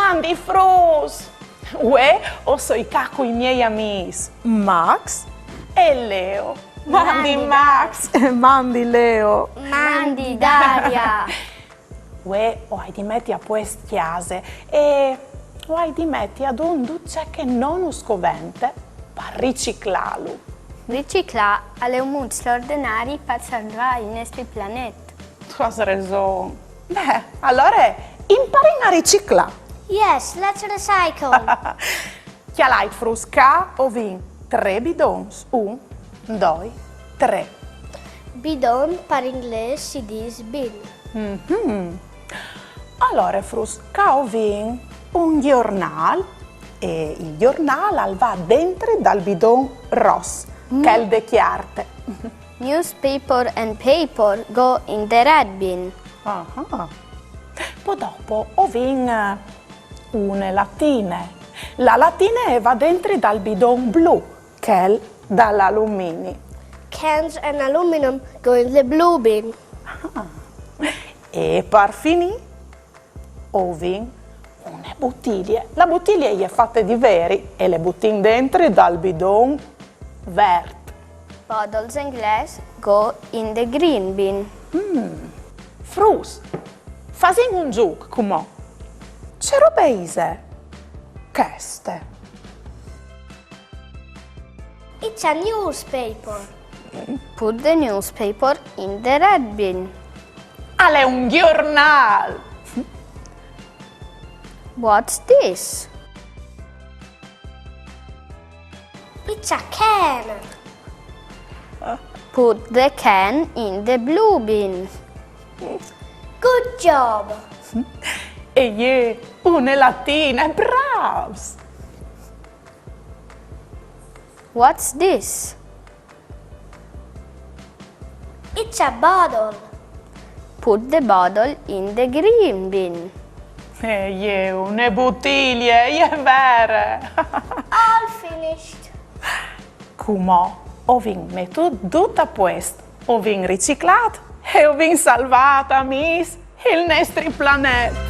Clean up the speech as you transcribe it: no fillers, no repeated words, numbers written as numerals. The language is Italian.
Mandi frus! Ue, o so i caco i miei amici, Max e Leo. Mandi Max e mandi Leo. Mandi Daria. Ue, o hai di metti a puestiase e o hai di metti ad un duce che non uscovente per riciclalu. Ricicla alle un mod straordinari per salvare il nostro pianeta. Tu hai ragione. Beh, allora impari a riciclare. Yes, let's recycle. Chi l'hai frusca o vin 3 bidons? 1, 2, 3. Bidon per inglese si dice bin. Allora frusca o vin un giornale e il giornale va dentro dal bidon rosso, che è il de chiarte. Newspaper and paper go in the red bin. Poi dopo o vin une latine. La latina va dentro dal bidon blu, che è dall'alluminio. Cans and aluminum go in the blue bin. E per finire, ovin una bottiglia. La bottiglia è fatta di veri e le buttine dentro dal bidon verde. Bottles and glass go in the green bin. Frus, fai un gioco come c'è roba ise? Queste. It's a newspaper. Put the newspaper in the red bin. È un giornale. What's this? It's a can. Put the can in the blue bin. Good job. E une latine, bravs. What's this? It's a bottle. Put the bottle in the green bin. E une bottiglie, è vero. All finished. Come ho messo tutto a posto, ho riciclato e ho salvato, amici, il nostro pianeta.